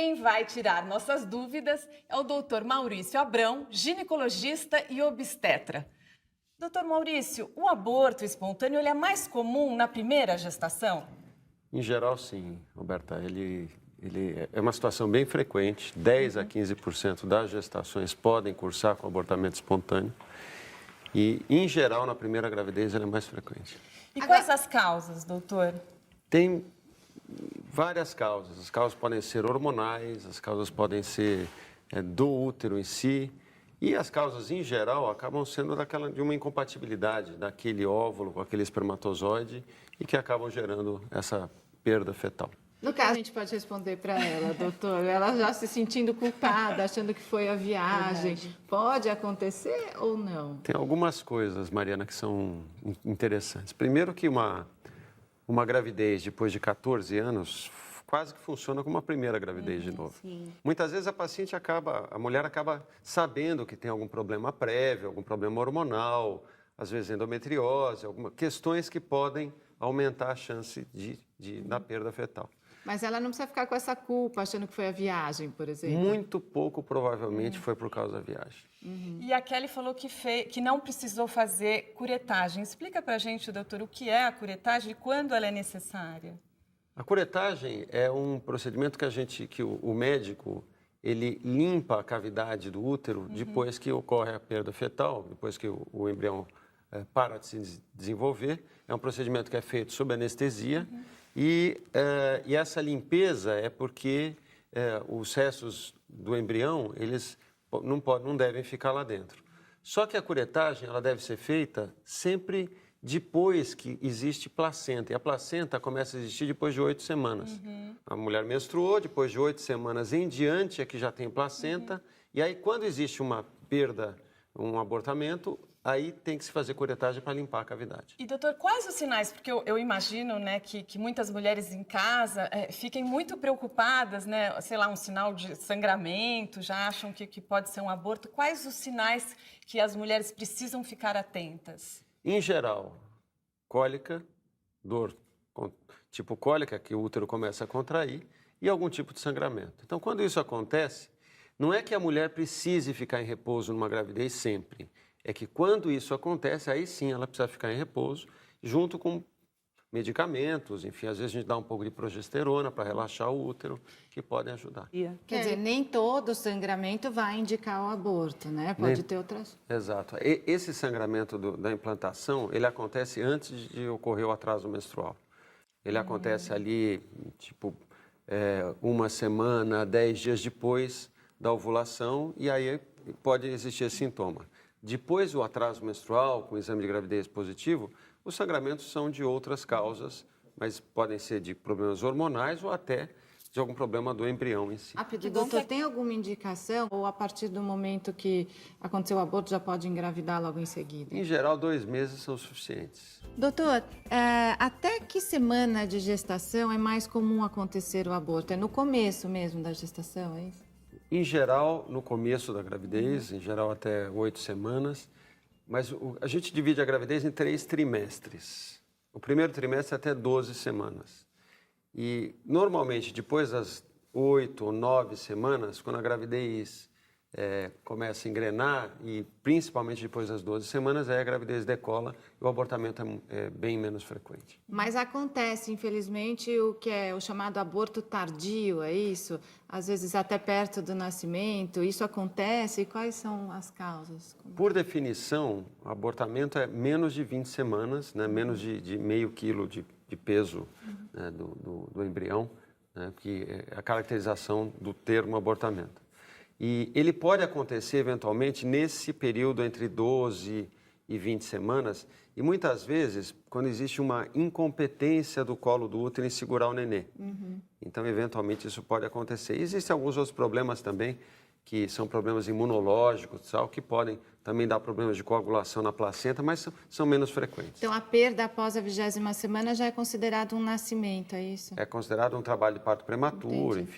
quem vai tirar nossas dúvidas é o doutor Maurício Abrão, ginecologista e obstetra. Doutor Maurício, o aborto espontâneo ele é mais comum na primeira gestação? Em geral, sim, Roberta. Ele é uma situação bem frequente. 10 a 15% das gestações podem cursar com abortamento espontâneo. E, em geral, na primeira gravidez, ele é mais frequente. E quais as causas, doutor? Tem várias causas. As causas podem ser hormonais, as causas podem ser do útero em si. E as causas, em geral, acabam sendo de uma incompatibilidade daquele óvulo com aquele espermatozoide e que acabam gerando essa perda fetal. No caso, a gente pode responder para ela, doutor, ela já se sentindo culpada, achando que foi a viagem. Verdade. Pode acontecer ou não? Tem algumas coisas, Mariana, que são interessantes. Primeiro que uma gravidez depois de 14 anos quase que funciona como uma primeira gravidez de novo. Sim. Muitas vezes a mulher acaba sabendo que tem algum problema prévio, algum problema hormonal, às vezes endometriose, questões que podem aumentar a chance da perda fetal. Mas ela não precisa ficar com essa culpa, achando que foi a viagem, por exemplo? Muito pouco, provavelmente, foi por causa da viagem. E a Kelly falou que não precisou fazer curetagem. Explica pra gente, doutor, o que é a curetagem e quando ela é necessária? A curetagem é um procedimento que o médico ele limpa a cavidade do útero depois que ocorre a perda fetal, depois que o embrião para de se desenvolver. É um procedimento que é feito sob anestesia e essa limpeza é porque os restos do embrião eles não devem ficar lá dentro. Só que a curetagem ela deve ser feita sempre depois que existe placenta. E a placenta começa a existir depois de 8 semanas. A mulher menstruou, depois de 8 semanas em diante é que já tem placenta. E aí, quando existe uma perda, um abortamento, aí tem que se fazer curetagem para limpar a cavidade. E, doutor, quais os sinais? Porque eu imagino, né, que muitas mulheres em casa fiquem muito preocupadas, né? Sei lá, um sinal de sangramento, já acham que pode ser um aborto. Quais os sinais que as mulheres precisam ficar atentas? Em geral, cólica, dor tipo cólica, que o útero começa a contrair, e algum tipo de sangramento. Então, quando isso acontece, não é que a mulher precise ficar em repouso numa gravidez sempre. É que quando isso acontece, aí sim ela precisa ficar em repouso, junto com medicamentos, enfim, às vezes a gente dá um pouco de progesterona para relaxar o útero, que podem ajudar. Quer dizer, nem todo sangramento vai indicar o aborto, né? Pode ter outras... Exato. Esse sangramento da implantação, ele acontece antes de ocorrer o atraso menstrual. Ele acontece ali, tipo, 1 semana, 10 dias depois da ovulação, e aí pode existir esse sintoma. Depois do atraso menstrual, com o exame de gravidez positivo, os sangramentos são de outras causas, mas podem ser de problemas hormonais ou até de algum problema do embrião em si. Doutor, tem alguma indicação ou a partir do momento que aconteceu o aborto já pode engravidar logo em seguida? Em geral, 2 meses são suficientes. Doutor, até que semana de gestação é mais comum acontecer o aborto? É no começo mesmo da gestação, é isso? Em geral, no começo da gravidez, em geral até 8 semanas, mas a gente divide a gravidez em 3 trimestres. O primeiro trimestre até 12 semanas. E, normalmente, depois das 8 ou 9 semanas, quando a gravidez começa a engrenar, e principalmente depois das 12 semanas, aí a gravidez decola e o abortamento é bem menos frequente. Mas acontece, infelizmente, o que é o chamado aborto tardio, é isso? Às vezes até perto do nascimento, isso acontece? E quais são as causas? Por definição, o abortamento é menos de 20 semanas, né? Menos de meio quilo de peso né? do embrião, né? Que é a caracterização do termo abortamento. E ele pode acontecer, eventualmente, nesse período entre 12 e 20 semanas, e muitas vezes, quando existe uma incompetência do colo do útero em segurar o nenê. Então, eventualmente, isso pode acontecer. E existem alguns outros problemas também, que são problemas imunológicos, tal, que podem também dar problemas de coagulação na placenta, mas são menos frequentes. Então, a perda após a 20ª semana já é considerado um nascimento, é isso? É considerado um trabalho de parto prematuro, enfim.